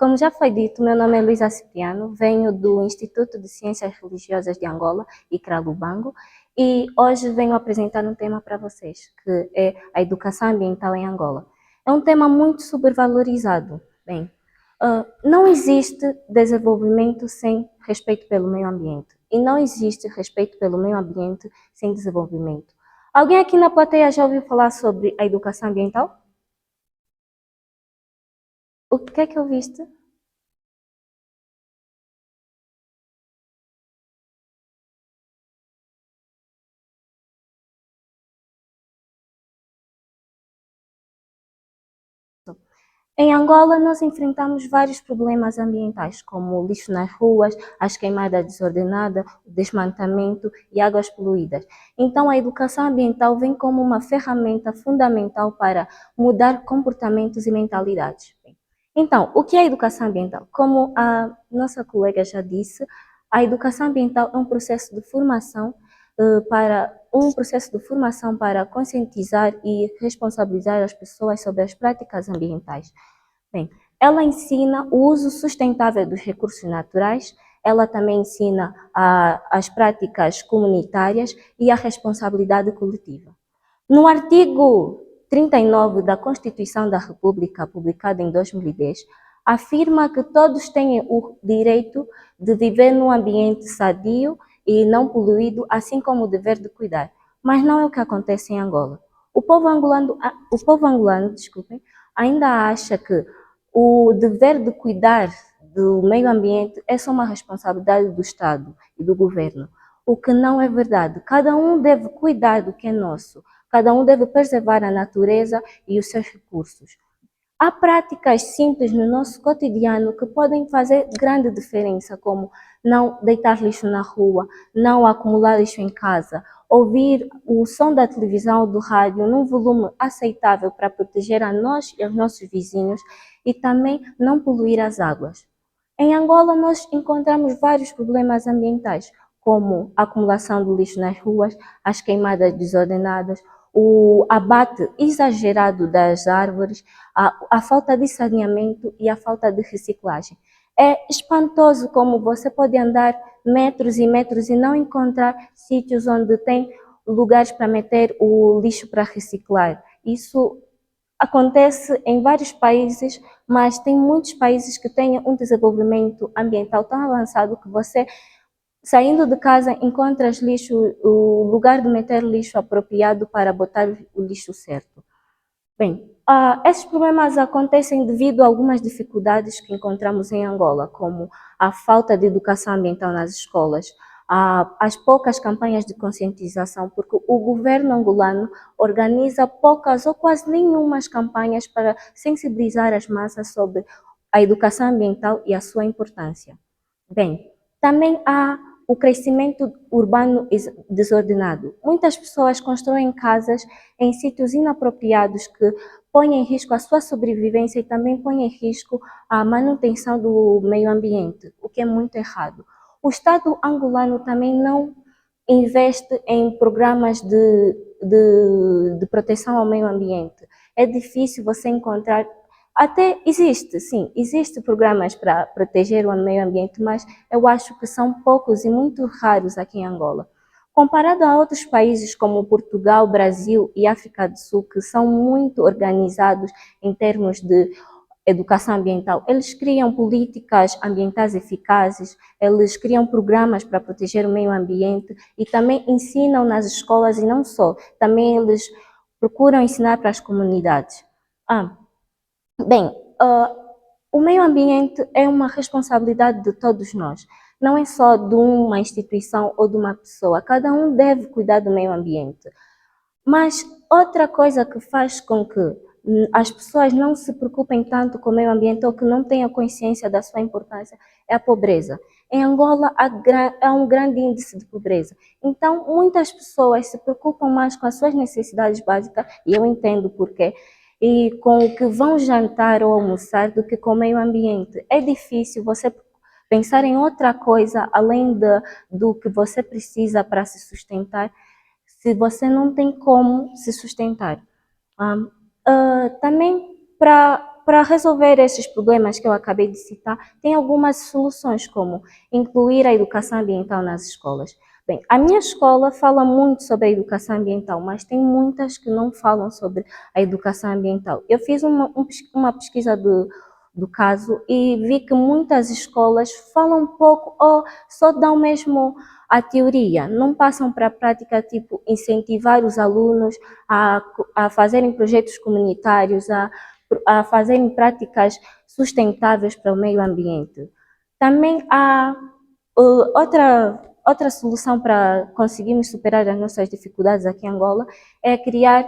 como já foi dito, meu nome é Luísa Cipriano, venho do Instituto de Ciências Religiosas de Angola, ICRA-Lubango, e hoje venho apresentar um tema para vocês, que é a educação ambiental em Angola. É um tema muito supervalorizado. Bem, não existe desenvolvimento sem respeito pelo meio ambiente, e não existe respeito pelo meio ambiente sem desenvolvimento. Alguém aqui na plateia já ouviu falar sobre a educação ambiental? O que é que ouviste? Em Angola, nós enfrentamos vários problemas ambientais, como o lixo nas ruas, as queimadas desordenadas, o desmatamento e águas poluídas. Então, a educação ambiental vem como uma ferramenta fundamental para mudar comportamentos e mentalidades. Então, o que é a educação ambiental? Como a nossa colega já disse, a educação ambiental é um processo de formação para conscientizar e responsabilizar as pessoas sobre as práticas ambientais. Bem, ela ensina o uso sustentável dos recursos naturais, ela também ensina as práticas comunitárias e a responsabilidade coletiva. No artigo 39 da Constituição da República, publicado em 2010, afirma que todos têm o direito de viver num ambiente sadio e não poluído, assim como o dever de cuidar. Mas não é o que acontece em Angola. O povo angolano, desculpem, ainda acha que o dever de cuidar do meio ambiente é só uma responsabilidade do Estado e do governo, o que não é verdade. Cada um deve cuidar do que é nosso, cada um deve preservar a natureza e os seus recursos. Há práticas simples no nosso cotidiano que podem fazer grande diferença, como não deitar lixo na rua, não acumular lixo em casa, ouvir o som da televisão ou do rádio num volume aceitável para proteger a nós e aos nossos vizinhos e também não poluir as águas. Em Angola, nós encontramos vários problemas ambientais, como a acumulação de lixo nas ruas, as queimadas desordenadas, o abate exagerado das árvores, a falta de saneamento e a falta de reciclagem. É espantoso como você pode andar metros e metros e não encontrar sítios onde tem lugares para meter o lixo para reciclar. Isso acontece em vários países, mas tem muitos países que têm um desenvolvimento ambiental tão avançado que você, saindo de casa, encontras lixo, o lugar de meter lixo apropriado para botar o lixo certo. Bem, esses problemas acontecem devido a algumas dificuldades que encontramos em Angola, como a falta de educação ambiental nas escolas, as poucas campanhas de conscientização, porque o governo angolano organiza poucas ou quase nenhumas campanhas para sensibilizar as massas sobre a educação ambiental e a sua importância. Bem, também há o crescimento urbano desordenado. Muitas pessoas constroem casas em sítios inapropriados que põem em risco a sua sobrevivência e também põem em risco a manutenção do meio ambiente, o que é muito errado. O Estado angolano também não investe em programas de proteção ao meio ambiente. É difícil você encontrar, até existe, sim, existe programas para proteger o meio ambiente, mas eu acho que são poucos e muito raros aqui em Angola. Comparado a outros países como Portugal, Brasil e África do Sul, que são muito organizados em termos de educação ambiental, eles criam políticas ambientais eficazes, eles criam programas para proteger o meio ambiente e também ensinam nas escolas e não só, também eles procuram ensinar para as comunidades. Ah, Bem, o meio ambiente é uma responsabilidade de todos nós. Não é só de uma instituição ou de uma pessoa. Cada um deve cuidar do meio ambiente. Mas outra coisa que faz com que as pessoas não se preocupem tanto com o meio ambiente ou que não tenham consciência da sua importância é a pobreza. Em Angola há um grande índice de pobreza. Então, muitas pessoas se preocupam mais com as suas necessidades básicas, e eu entendo porquê, e com o que vão jantar ou almoçar do que com o meio ambiente. É difícil você pensar em outra coisa além do que você precisa para se sustentar, se você não tem como se sustentar. Também para resolver esses problemas que eu acabei de citar, tem algumas soluções, como incluir a educação ambiental nas escolas. Bem, a minha escola fala muito sobre a educação ambiental, mas tem muitas que não falam sobre a educação ambiental. Eu fiz uma pesquisa do caso e vi que muitas escolas falam pouco ou só dão mesmo a teoria, não passam para a prática, tipo incentivar os alunos a fazerem projetos comunitários, a fazerem práticas sustentáveis para o meio ambiente. Também há outra solução para conseguirmos superar as nossas dificuldades aqui em Angola é criar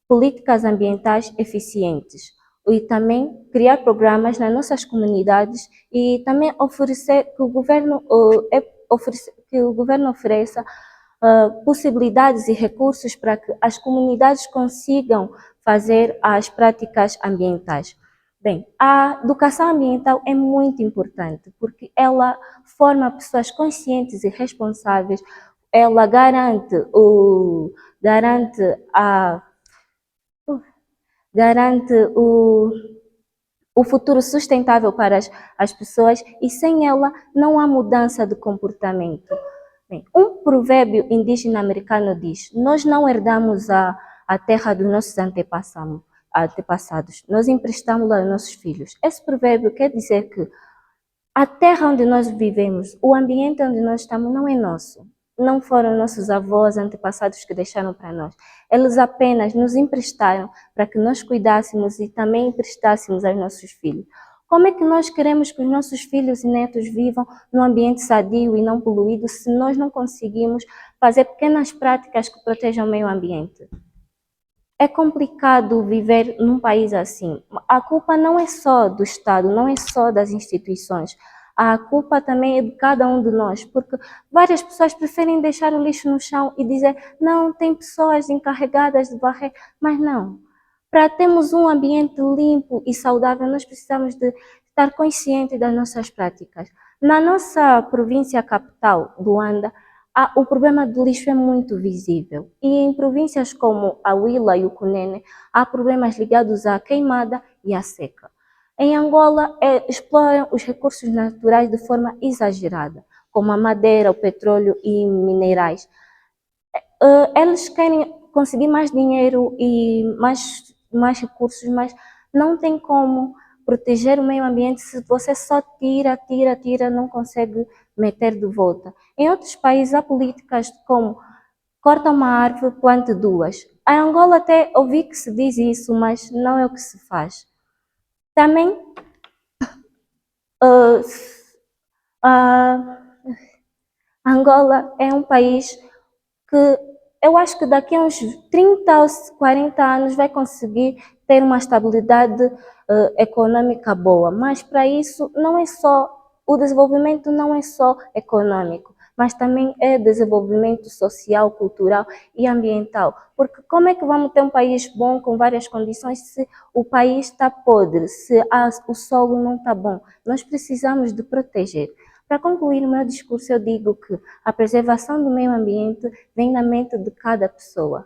políticas ambientais eficientes e também criar programas nas nossas comunidades e também oferecer que o governo ofereça possibilidades e recursos para que as comunidades consigam fazer as práticas ambientais. Bem, a educação ambiental é muito importante porque ela forma pessoas conscientes e responsáveis, ela garante o futuro sustentável para as pessoas e sem ela não há mudança de comportamento. Bem, um provérbio indígena americano diz: nós não herdamos a terra dos nossos antepassados, nós emprestamos-la aos nossos filhos. Esse provérbio quer dizer que a terra onde nós vivemos, o ambiente onde nós estamos não é nosso. Não foram nossos avós, antepassados que deixaram para nós. Eles apenas nos emprestaram para que nós cuidássemos e também emprestássemos aos nossos filhos. Como é que nós queremos que os nossos filhos e netos vivam num ambiente sadio e não poluído se nós não conseguimos fazer pequenas práticas que protejam o meio ambiente? É complicado viver num país assim. A culpa não é só do Estado, não é só das instituições. A culpa também é de cada um de nós, porque várias pessoas preferem deixar o lixo no chão e dizer: não, tem pessoas encarregadas de varrer, mas não. Para termos um ambiente limpo e saudável, nós precisamos de estar conscientes das nossas práticas. Na nossa província capital, Luanda, o problema do lixo é muito visível. E em províncias como a Huila e o Cunene, há problemas ligados à queimada e à seca. Em Angola, exploram os recursos naturais de forma exagerada, como a madeira, o petróleo e minerais. Eles querem conseguir mais dinheiro e mais recursos, mas não tem como proteger o meio ambiente se você só tira, não consegue meter de volta. Em outros países há políticas como corta uma árvore, plante duas. Em Angola até ouvi que se diz isso, mas não é o que se faz. Também Angola é um país que eu acho que daqui a uns 30 ou 40 anos vai conseguir ter uma estabilidade econômica boa, mas para isso não é só, o desenvolvimento não é só econômico, mas também é desenvolvimento social, cultural e ambiental, porque como é que vamos ter um país bom com várias condições se o país está podre, se o solo não está bom? Nós precisamos de proteger. Para concluir o meu discurso, eu digo que a preservação do meio ambiente vem na mente de cada pessoa.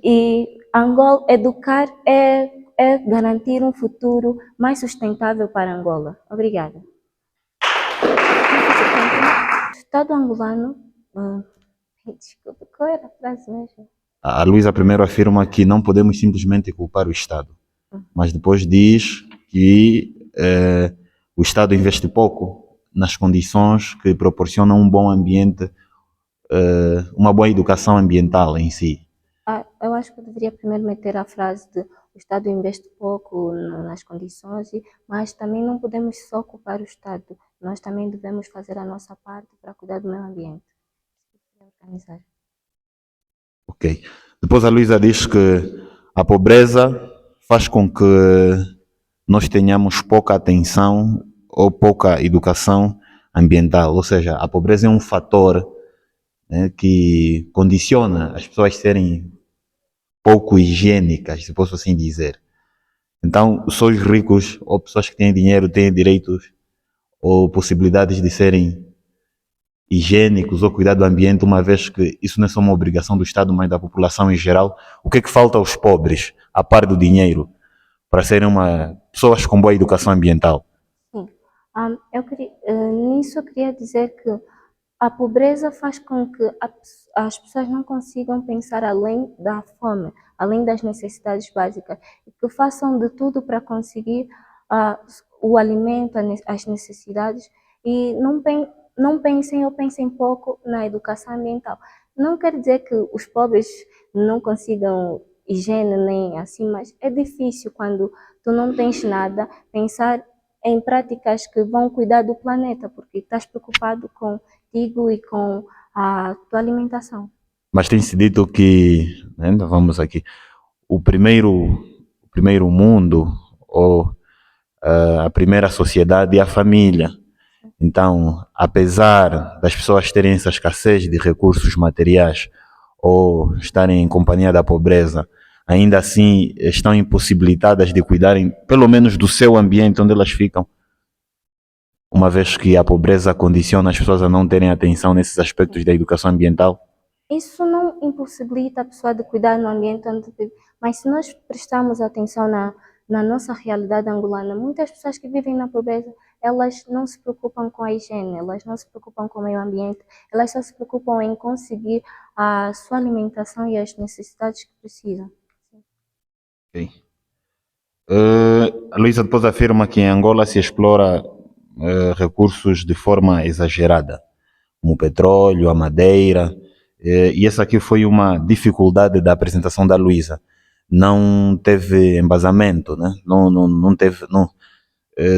E Angola, educar é garantir um futuro mais sustentável para Angola. Obrigada. O Estado angolano... desculpa, qual era a frase mesmo? A Luísa primeiro afirma que não podemos simplesmente culpar o Estado, mas depois diz que o Estado investe pouco nas condições que proporcionam um bom ambiente, uma boa educação ambiental em si. Eu acho que eu deveria primeiro meter a frase de o Estado investe pouco nas condições, mas também não podemos só culpar o Estado. Nós também devemos fazer a nossa parte para cuidar do meio ambiente. Organizar. Ok. Depois a Luísa diz que a pobreza faz com que nós tenhamos pouca atenção ou pouca educação ambiental. Ou seja, a pobreza é um fator, né, que condiciona as pessoas serem pouco higiênicas, se posso assim dizer. Então, só os ricos ou pessoas que têm dinheiro têm direitos ou possibilidades de serem higiênicos ou cuidar do ambiente, uma vez que isso não é só uma obrigação do Estado, mas da população em geral. O que é que falta aos pobres, a par do dinheiro? para serem pessoas com boa educação ambiental? Sim. Nisso eu queria dizer que a pobreza faz com que as pessoas não consigam pensar além da fome, além das necessidades básicas, e que façam de tudo para conseguir ah, o alimento, as necessidades, e não pensem ou pensem pouco na educação ambiental. Não quer dizer que os pobres não consigam higiene nem assim, mas é difícil quando tu não tens nada pensar em práticas que vão cuidar do planeta, porque estás preocupado contigo e com a tua alimentação. Mas tem-se dito que, ainda vamos aqui, o primeiro mundo, ou a primeira sociedade é a família. Então, apesar das pessoas terem essa escassez de recursos materiais ou estarem em companhia da pobreza, ainda assim estão impossibilitadas de cuidarem, pelo menos, do seu ambiente onde elas ficam, uma vez que a pobreza condiciona as pessoas a não terem atenção nesses aspectos da educação ambiental. Isso não impossibilita a pessoa de cuidar no ambiente onde vive, mas se nós prestarmos atenção na nossa realidade angolana, muitas pessoas que vivem na pobreza, elas não se preocupam com a higiene, elas não se preocupam com o meio ambiente, elas só se preocupam em conseguir a sua alimentação e as necessidades que precisam. Ok. A Luísa depois afirma que em Angola se explora recursos de forma exagerada, como o petróleo, a madeira, e essa aqui foi uma dificuldade da apresentação da Luísa. Não teve embasamento, né? Não teve, não,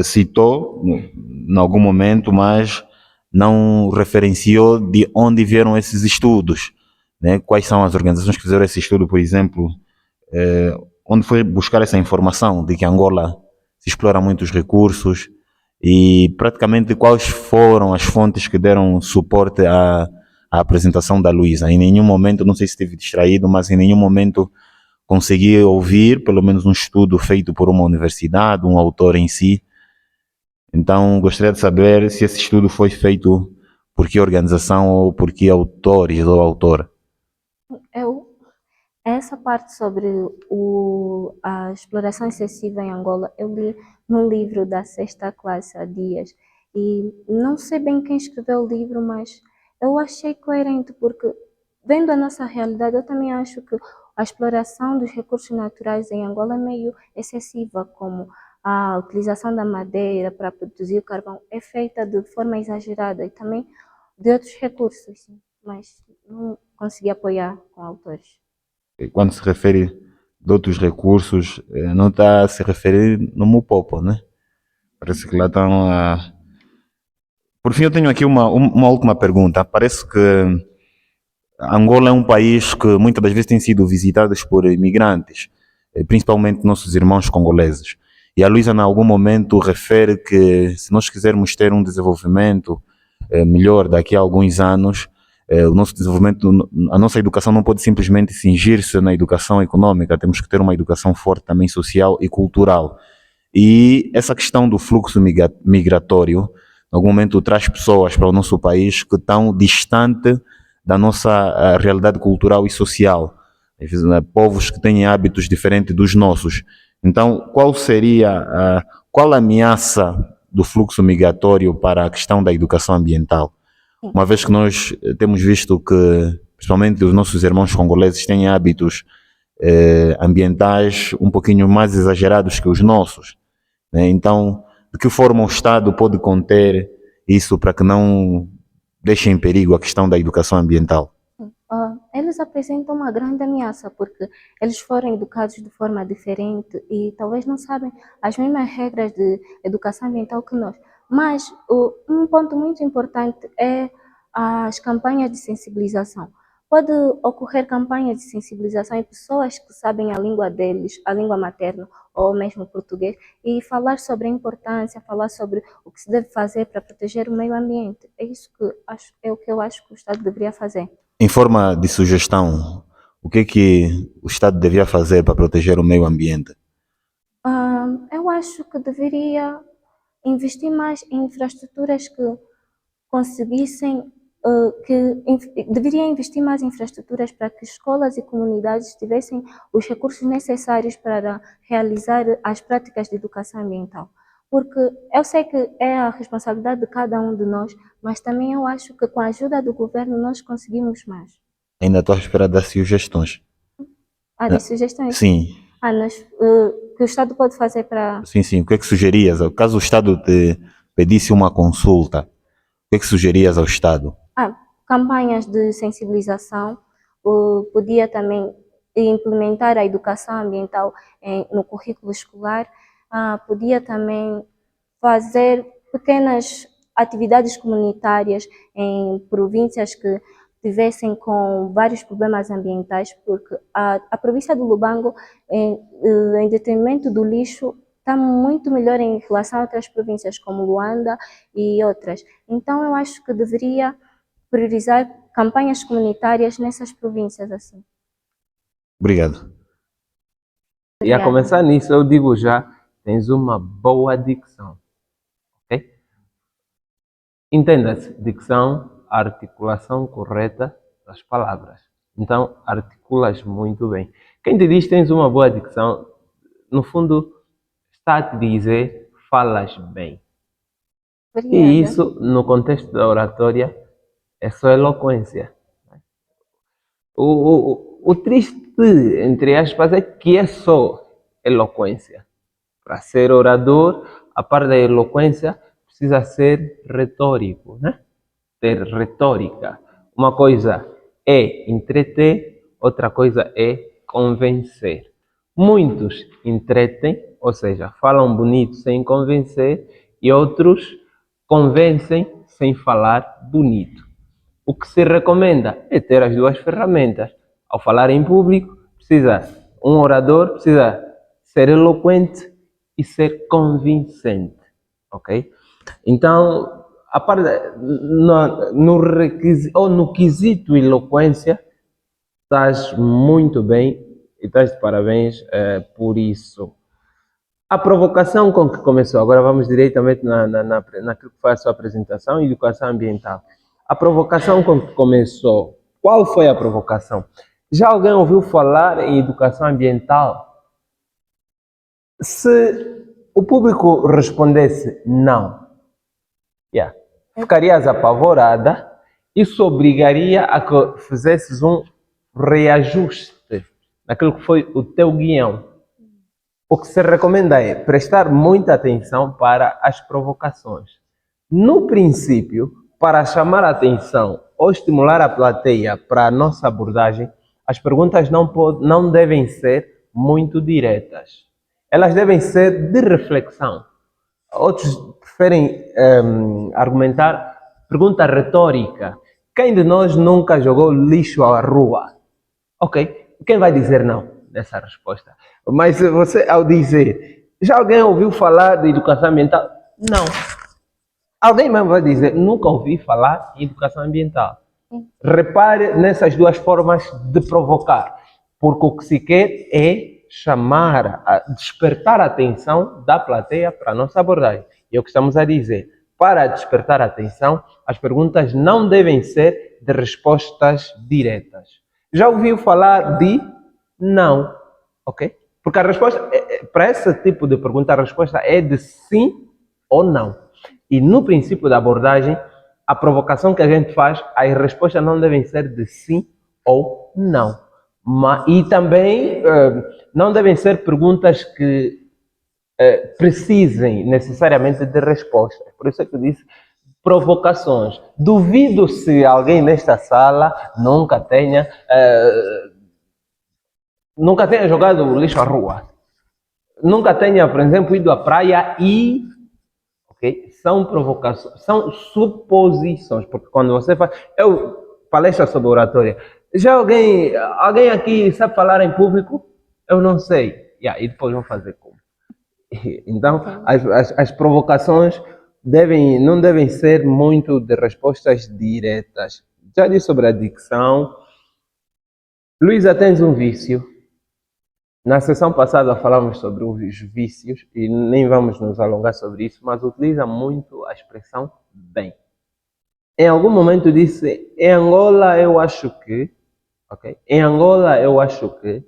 citou em algum momento, mas não referenciou de onde vieram esses estudos, né? Quais são as organizações que fizeram esse estudo, por exemplo, onde foi buscar essa informação de que Angola se explora muitos recursos e praticamente quais foram as fontes que deram suporte à apresentação da Luísa. Em nenhum momento, não sei se esteve distraído, mas em nenhum momento consegui ouvir pelo menos um estudo feito por uma universidade, um autor em si. Então gostaria de saber se esse estudo foi feito por que organização ou por que autores ou autor. Eu, essa parte sobre a exploração excessiva em Angola, eu li num livro da sexta classe há dias e não sei bem quem escreveu o livro, mas eu achei coerente porque, vendo a nossa realidade, eu também acho que a exploração dos recursos naturais em Angola é meio excessiva, como a utilização da madeira para produzir o carvão é feita de forma exagerada e também de outros recursos, sim, mas não consegui apoiar com autores. Quando se refere de outros recursos, não está a se referir no Mupopo, né? Parece que lá estão a. Por fim, eu tenho aqui uma última pergunta. Parece que Angola é um país que muitas das vezes tem sido visitado por imigrantes, principalmente nossos irmãos congoleses. E a Luísa, em algum momento, refere que se nós quisermos ter um desenvolvimento melhor daqui a alguns anos, o nosso desenvolvimento, a nossa educação não pode simplesmente cingir-se na educação econômica, temos que ter uma educação forte também social e cultural. E essa questão do fluxo migratório, em algum momento, traz pessoas para o nosso país que estão distante da nossa realidade cultural e social. Às vezes, né, povos que têm hábitos diferentes dos nossos. Então, qual a ameaça do fluxo migratório para a questão da educação ambiental? Sim. Uma vez que nós temos visto que, principalmente os nossos irmãos congoleses, têm hábitos ambientais um pouquinho mais exagerados que os nossos, né? Então, de que forma o Estado pode conter isso para que não deixe em perigo a questão da educação ambiental? Eles apresentam uma grande ameaça porque eles foram educados de forma diferente e talvez não sabem as mesmas regras de educação ambiental que nós. Mas um ponto muito importante é as campanhas de sensibilização. Pode ocorrer campanhas de sensibilização em pessoas que sabem a língua deles, a língua materna ou mesmo português, e falar sobre a importância, falar sobre o que se deve fazer para proteger o meio ambiente. É isso que é o que eu acho que o Estado deveria fazer. Em forma de sugestão, o que é que o Estado devia fazer para proteger o meio ambiente? Eu acho que deveria investir mais em infraestruturas que conseguissem deveria investir mais em infraestruturas para que escolas e comunidades tivessem os recursos necessários para realizar as práticas de educação ambiental. Porque eu sei que é a responsabilidade de cada um de nós, mas também eu acho que com a ajuda do governo nós conseguimos mais. Ainda estou à espera das sugestões. De sugestões. Sim, Que o Estado pode fazer para... sim. O que é que sugerias? Caso o Estado te pedisse uma consulta, o que é que sugerias ao Estado? Campanhas de sensibilização, podia também implementar a educação ambiental no currículo escolar, podia também fazer pequenas atividades comunitárias em províncias que tivessem com vários problemas ambientais, porque a província do Lubango, em detrimento do lixo, está muito melhor em relação a outras províncias como Luanda e outras. Então eu acho que deveria priorizar campanhas comunitárias nessas províncias assim. Obrigado. E a começar nisso, eu digo já, tens uma boa dicção, ok? Entenda-se, dicção, a articulação correta das palavras. Então, articulas muito bem. Quem te diz tens uma boa dicção, no fundo, está a te dizer, falas bem. Obrigada. E isso, no contexto da oratória, é só eloquência. O triste, entre aspas, é que é só eloquência. Para ser orador, a parte da eloquência, precisa ser retórico, né? Ter retórica. Uma coisa é entreter, outra coisa é convencer. Muitos entretem, ou seja, falam bonito sem convencer, e outros convencem sem falar bonito. O que se recomenda é ter as duas ferramentas. Ao falar em público, um orador precisa ser eloquente e ser convincente, ok? Então, a parte no quesito eloquência, estás muito bem e estás de parabéns por isso. A provocação com que começou, agora vamos diretamente naquilo que foi a sua apresentação, educação ambiental. A provocação com que começou, qual foi a provocação? Já alguém ouviu falar em educação ambiental? Se o público respondesse não, ficarias apavorada, isso obrigaria a que fizesses um reajuste naquilo que foi o teu guião. O que se recomenda é prestar muita atenção para as provocações. No princípio, para chamar a atenção ou estimular a plateia para a nossa abordagem, as perguntas não devem ser muito diretas. Elas devem ser de reflexão. Outros preferem argumentar pergunta retórica. Quem de nós nunca jogou lixo à rua? Ok, quem vai dizer não nessa resposta? Mas você, ao dizer, já alguém ouviu falar de educação ambiental? Não. Alguém mesmo vai dizer, nunca ouvi falar em educação ambiental. Repare nessas duas formas de provocar, porque o que se quer é despertar a atenção da plateia para a nossa abordagem. E é o que estamos a dizer. Para despertar a atenção, as perguntas não devem ser de respostas diretas. Já ouviu falar de não, ok? Porque a resposta, para esse tipo de pergunta, a resposta é de sim ou não. E no princípio da abordagem, a provocação que a gente faz, as respostas não devem ser de sim ou não. E também não devem ser perguntas que precisem necessariamente de respostas. Por isso é que eu disse provocações. Duvido se alguém nesta sala nunca tenha jogado lixo à rua. Nunca tenha, por exemplo, ido à praia e... Okay? São provocações, são suposições, porque quando você faz... palestra sobre oratória. Já alguém aqui sabe falar em público? Eu não sei. E depois vou fazer como? Então, as provocações não devem ser muito de respostas diretas. Já disse sobre a dicção. Luísa, tens um vício. Na sessão passada falamos sobre os vícios e nem vamos nos alongar sobre isso, mas utiliza muito a expressão bem. em algum momento disse, em Angola eu acho que, ok? Em Angola eu acho que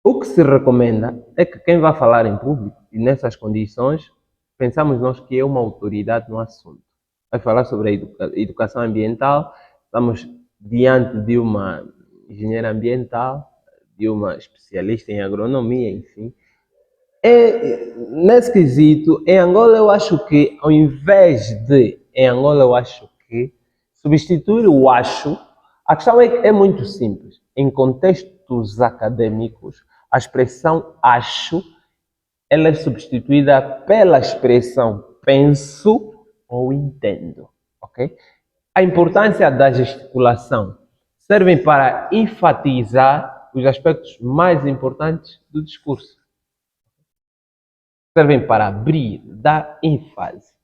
o que se recomenda é que quem vai falar em público e nessas condições, pensamos nós que é uma autoridade no assunto. Vai falar sobre a educação ambiental, estamos diante de uma engenheira ambiental, de uma especialista em agronomia, enfim. Nesse quesito, em Angola eu acho que, ao invés de, em Angola eu acho que, substituir o acho, a questão é muito simples. Em contextos acadêmicos, a expressão acho, ela é substituída pela expressão penso ou entendo, ok? A importância da gesticulação servem para enfatizar os aspectos mais importantes do discurso. Servem para abrir, dar ênfase.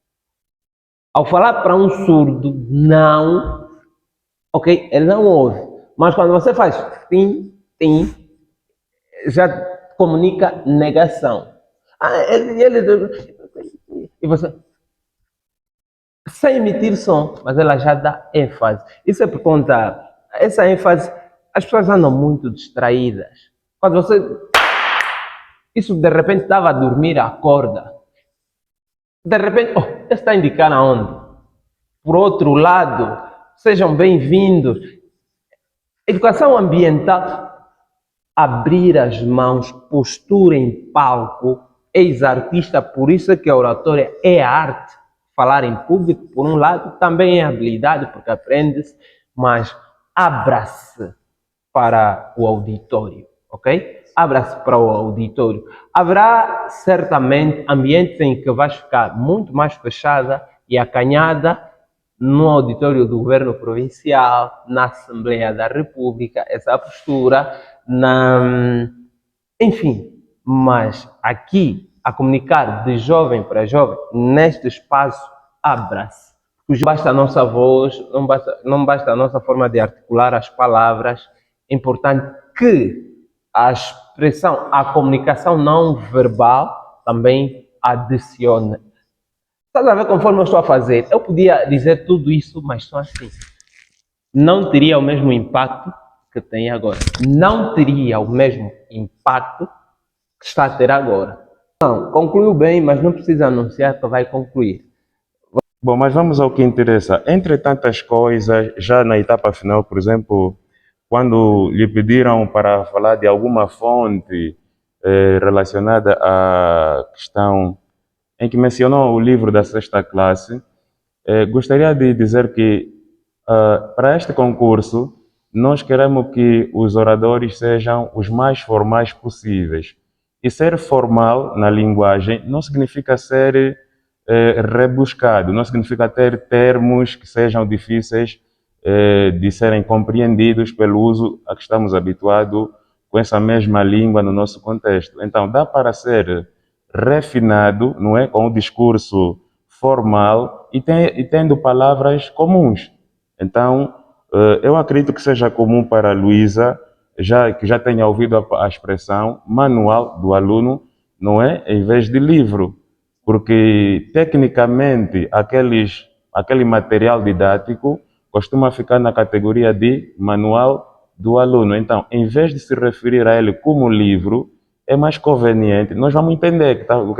Ao falar para um surdo, não, ok? Ele não ouve. Mas quando você faz tim, tim, já comunica negação. E você, sem emitir som, mas ela já dá ênfase. Isso é por conta, essa ênfase, as pessoas andam muito distraídas. Quando você, isso de repente estava a dormir, acorda. De repente, está a indicar aonde? Por outro lado, sejam bem-vindos. Educação ambiental, abrir as mãos, postura em palco, ex-artista, por isso é que a oratória é arte. Falar em público, por um lado, também é habilidade, porque aprende-se, mas abra-se para o auditório, ok? Abra-se para o auditório. Haverá certamente ambientes em que vais ficar muito mais fechada e acanhada no auditório do governo provincial, na Assembleia da República, essa postura, enfim, mas aqui, a comunicar de jovem para jovem, neste espaço, abra-se. Basta a nossa voz, não basta a nossa forma de articular as palavras, é importante que a expressão, a comunicação não verbal também adicione. Estás a ver conforme eu estou a fazer? Eu podia dizer tudo isso, mas só assim. Não teria o mesmo impacto que tem agora. Não teria o mesmo impacto que está a ter agora. Não, concluiu bem, mas não precisa anunciar que vai concluir. Bom, mas vamos ao que interessa. Entre tantas coisas, já na etapa final, por exemplo, quando lhe pediram para falar de alguma fonte relacionada à questão em que mencionou o livro da sexta classe, gostaria de dizer que para este concurso nós queremos que os oradores sejam os mais formais possíveis. E ser formal na linguagem não significa ser rebuscado, não significa ter termos que sejam difíceis de serem compreendidos pelo uso a que estamos habituados com essa mesma língua no nosso contexto. Então, dá para ser refinado, não é, com o discurso formal e tendo palavras comuns. Então, eu acredito que seja comum para a Luísa, que já tenha ouvido a expressão manual do aluno, não é, em vez de livro, porque tecnicamente aquele material didático costuma ficar na categoria de manual do aluno. Então, em vez de se referir a ele como livro, é mais conveniente. Nós vamos entender ao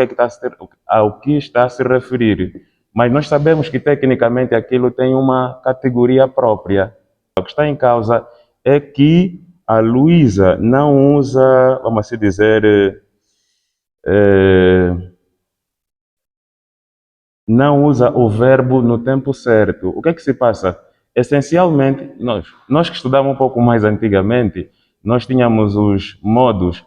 que está a se referir, mas nós sabemos que tecnicamente aquilo tem uma categoria própria. O que está em causa é que a Luísa não usa, vamos assim dizer, não usa o verbo no tempo certo. O que é que se passa? Essencialmente, nós que estudamos um pouco mais antigamente, nós tínhamos os modos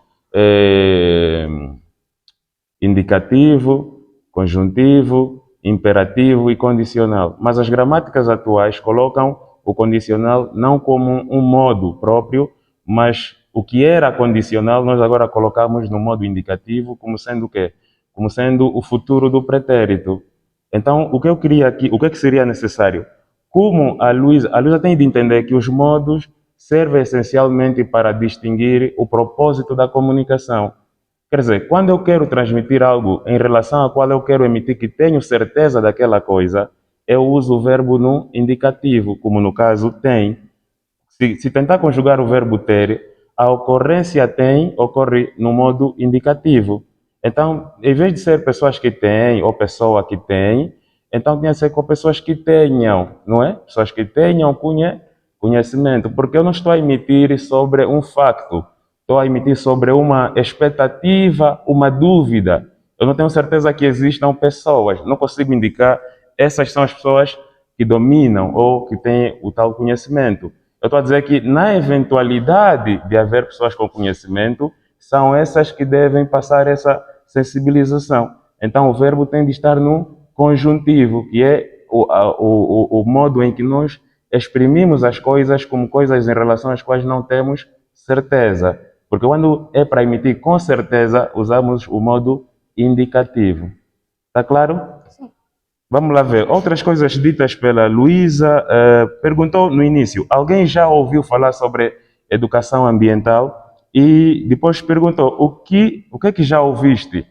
indicativo, conjuntivo, imperativo e condicional. Mas as gramáticas atuais colocam o condicional não como um modo próprio, mas o que era condicional nós agora colocamos no modo indicativo como sendo o quê? Como sendo o futuro do pretérito. Então, o que eu queria aqui, o que é que seria necessário? Como a Luísa tem de entender que os modos servem essencialmente para distinguir o propósito da comunicação. Quer dizer, quando eu quero transmitir algo em relação ao qual eu quero emitir que tenho certeza daquela coisa, eu uso o verbo no indicativo, como no caso tem. Se tentar conjugar o verbo ter, a ocorrência tem ocorre no modo indicativo. Então, em vez de ser pessoas que têm ou pessoa que tem, então tinha que ser com pessoas que tenham, não é? Pessoas que tenham conhecimento, porque eu não estou a emitir sobre um facto, estou a emitir sobre uma expectativa, uma dúvida. Eu não tenho certeza que existam pessoas, não consigo indicar essas são as pessoas que dominam ou que têm o tal conhecimento. Eu estou a dizer que, na eventualidade de haver pessoas com conhecimento, são essas que devem passar essa sensibilização. Então, o verbo tem de estar no conjuntivo, que é o modo em que nós exprimimos as coisas como coisas em relação às quais não temos certeza. Porque quando é para emitir com certeza, usamos o modo indicativo. Está claro? Sim. Vamos lá ver. Outras coisas ditas pela Luísa. Perguntou no início, alguém já ouviu falar sobre educação ambiental? E depois perguntou, o que é que já ouviste?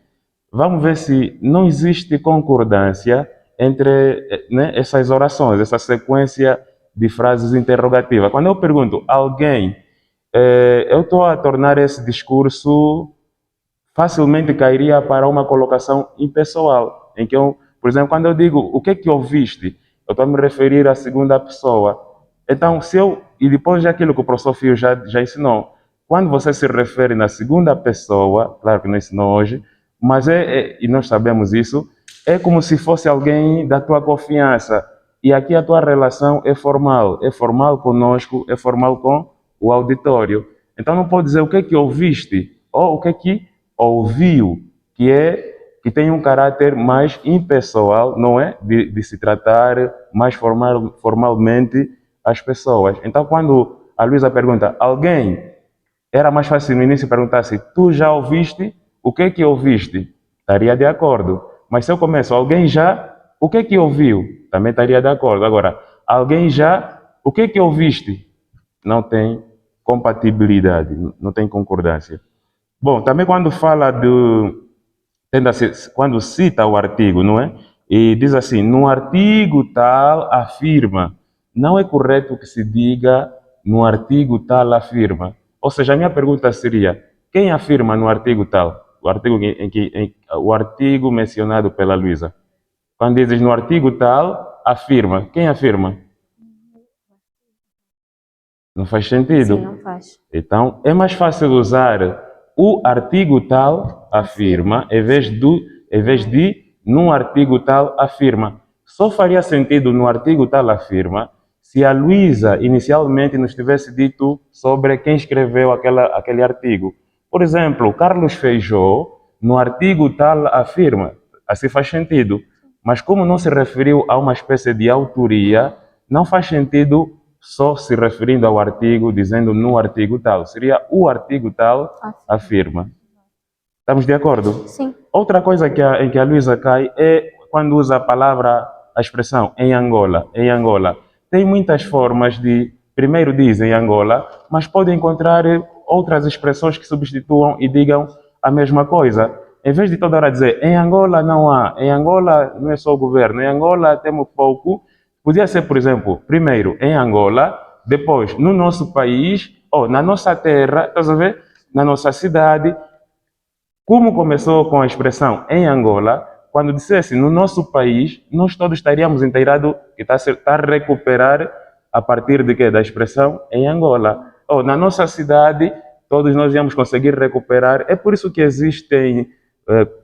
Vamos ver se não existe concordância entre né, essas orações, essa sequência de frases interrogativas. Quando eu pergunto, alguém, eu estou a tornar esse discurso facilmente cairia para uma colocação impessoal, em que eu, por exemplo, quando eu digo o que é que ouviste, eu estou a me referir à segunda pessoa. Então, e depois daquilo que o professor Fio já ensinou, quando você se refere na segunda pessoa, claro que não ensinou hoje, mas e nós sabemos isso, é como se fosse alguém da tua confiança. E aqui a tua relação é formal conosco, é formal com o auditório. Então não pode dizer o que é que ouviste, ou o que é que ouviu, que tem um caráter mais impessoal, não é? De se tratar mais formalmente as pessoas. Então, quando a Luísa pergunta, alguém, era mais fácil no início perguntar se tu já ouviste, o que é que ouviste? Estaria de acordo. Mas se eu começo, alguém já, o que é que ouviu? Também estaria de acordo. Agora, alguém já, o que é que ouviste? Não tem compatibilidade, não tem concordância. Bom, também quando fala quando cita o artigo, não é? E diz assim, no artigo tal afirma. Não é correto que se diga no artigo tal afirma. Ou seja, a minha pergunta seria, quem afirma no artigo tal? O artigo mencionado pela Luísa. Quando dizes no artigo tal, afirma. Quem afirma? Não faz sentido. Sim, não faz. Então, é mais fácil usar o artigo tal afirma, em vez de num artigo tal afirma. Só faria sentido no artigo tal afirma se a Luísa inicialmente nos tivesse dito sobre quem escreveu aquele artigo. Por exemplo, Carlos Feijó, no artigo tal afirma. Assim faz sentido. Mas como não se referiu a uma espécie de autoria, não faz sentido só se referindo ao artigo, dizendo no artigo tal. Seria o artigo tal afirma. Estamos de acordo? Sim. Outra coisa em que a Luísa cai é quando usa a expressão em Angola. Em Angola. Tem muitas formas primeiro diz em Angola, mas pode encontrar outras expressões que substituam e digam a mesma coisa. Em vez de toda hora dizer em Angola não há, em Angola não é só o governo, em Angola temos pouco, podia ser, por exemplo, primeiro em Angola, depois no nosso país, ou na nossa terra, estás a ver? Na nossa cidade. Como começou com a expressão em Angola, quando dissesse no nosso país, nós todos estaríamos inteirados que está a recuperar a partir de quê? Da expressão em Angola. Ou na nossa cidade, todos nós íamos conseguir recuperar. É por isso que existem,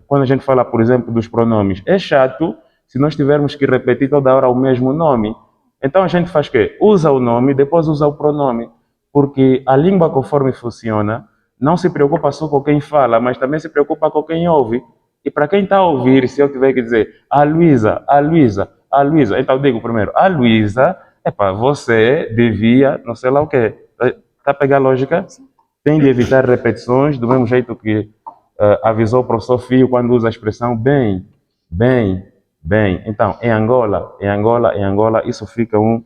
quando a gente fala, por exemplo, dos pronomes, é chato se nós tivermos que repetir toda hora o mesmo nome. Então a gente faz o quê? Usa o nome, depois usa o pronome. Porque a língua, conforme funciona, não se preocupa só com quem fala, mas também se preocupa com quem ouve. E para quem está a ouvir, se eu tiver que dizer a Luísa, a Luísa, a Luísa, então eu digo primeiro, a Luísa, você devia, não sei lá o quê. Está a pegar a lógica? Tem de evitar repetições, do mesmo jeito que avisou o professor Fio quando usa a expressão bem, bem, bem. Então, em Angola, isso fica um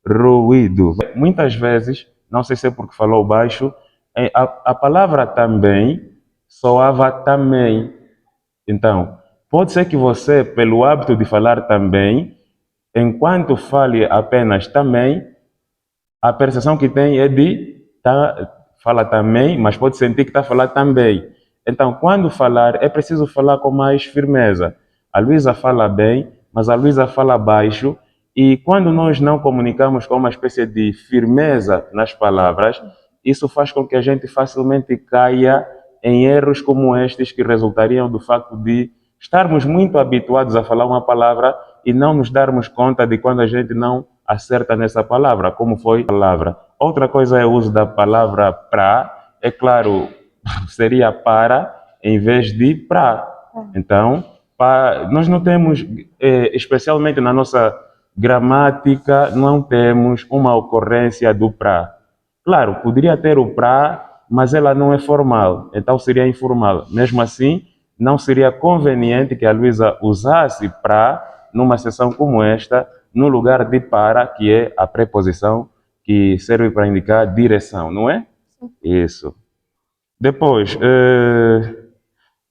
ruído. Muitas vezes, não sei se é porque falou baixo, a palavra também soava também. Então, pode ser que você, pelo hábito de falar também, enquanto fale apenas também, a percepção que tem é de fala também, mas pode sentir que está a falar também. Então, quando falar, é preciso falar com mais firmeza. A Luísa fala bem, mas a Luísa fala baixo, e quando nós não comunicamos com uma espécie de firmeza nas palavras, isso faz com que a gente facilmente caia em erros como estes, que resultariam do facto de estarmos muito habituados a falar uma palavra e não nos darmos conta de quando a gente não acerta nessa palavra, como foi a palavra. Outra coisa é o uso da palavra pra. É claro, seria para em vez de pra. Então, nós não temos, especialmente na nossa gramática, não temos uma ocorrência do pra. Claro, poderia ter o pra, mas ela não é formal, então seria informal. Mesmo assim, não seria conveniente que a Luísa usasse pra numa sessão como esta, no lugar de para, que é a preposição que serve para indicar direção, não é? Isso. Depois,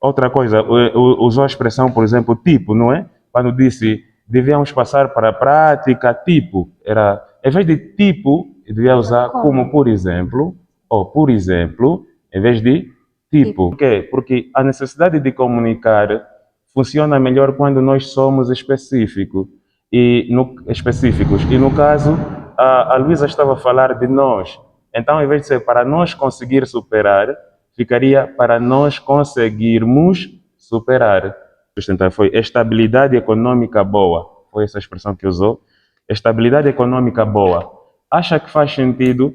outra coisa, usou a expressão, por exemplo, tipo, não é? Quando disse, devíamos passar para a prática, tipo, era, em vez de tipo, devia usar como por exemplo, ou por exemplo, em vez de tipo. Por quê? Porque a necessidade de comunicar funciona melhor quando nós somos específicos. E no caso, a Luísa estava a falar de nós. Então, em vez de ser para nós conseguir superar, ficaria para nós conseguirmos superar. Então, foi estabilidade econômica boa. Foi essa expressão que usou. Estabilidade econômica boa. Acha que faz sentido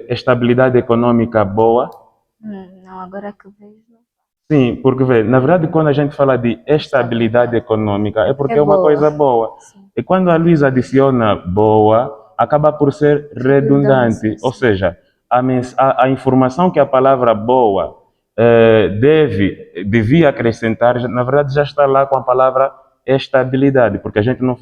estabilidade econômica boa? Não, agora que vejo. Sim, porque vê, na verdade, quando a gente fala de estabilidade econômica, é porque É é uma boa. coisa boa. Sim. E quando a Luísa adiciona boa, acaba por ser redundante. Redundância, sim. Ou seja, a informação que a palavra boa devia acrescentar, na verdade, já está lá com a palavra estabilidade, porque a gente não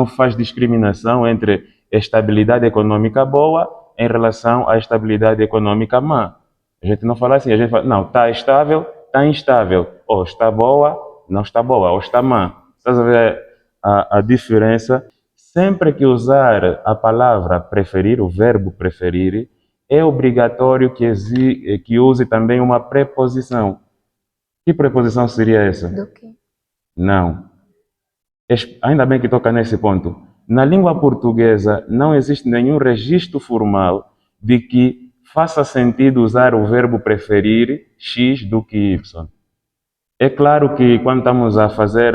faz discriminação entre estabilidade econômica boa em relação à estabilidade econômica má. A gente não fala assim, a gente fala, não, está estável, está instável, ou está boa, não está boa, ou está má. Estás a ver a diferença? Sempre que usar a palavra preferir, o verbo preferir, é obrigatório que use também uma preposição. Que preposição seria essa? Do quê? Não. Ainda bem que toca nesse ponto. Na língua portuguesa não existe nenhum registro formal de que faça sentido usar o verbo preferir X do que Y. É claro que quando estamos a fazer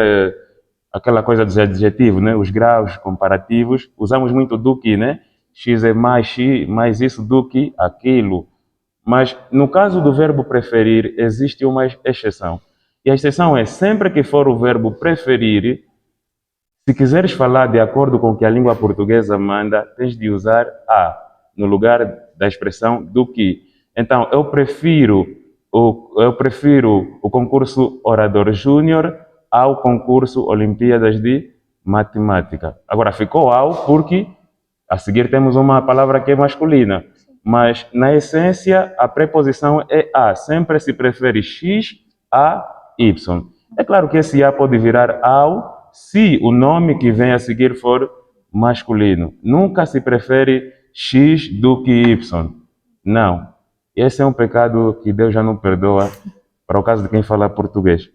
aquela coisa dos adjetivos, né, os graus comparativos, usamos muito do que, né? X é mais X, mais isso do que aquilo. Mas no caso do verbo preferir, existe uma exceção. E a exceção é sempre que for o verbo preferir, se quiseres falar de acordo com o que a língua portuguesa manda, tens de usar a no lugar da expressão do que. Então, eu prefiro o concurso Orador Júnior ao concurso Olimpíadas de Matemática. Agora, ficou ao porque a seguir temos uma palavra que é masculina. Mas, na essência, a preposição é a. Sempre se prefere X a Y. É claro que esse a pode virar ao se o nome que vem a seguir for masculino. Nunca se prefere X do que Y. Não. Esse é um pecado que Deus já não perdoa para o caso de quem fala português.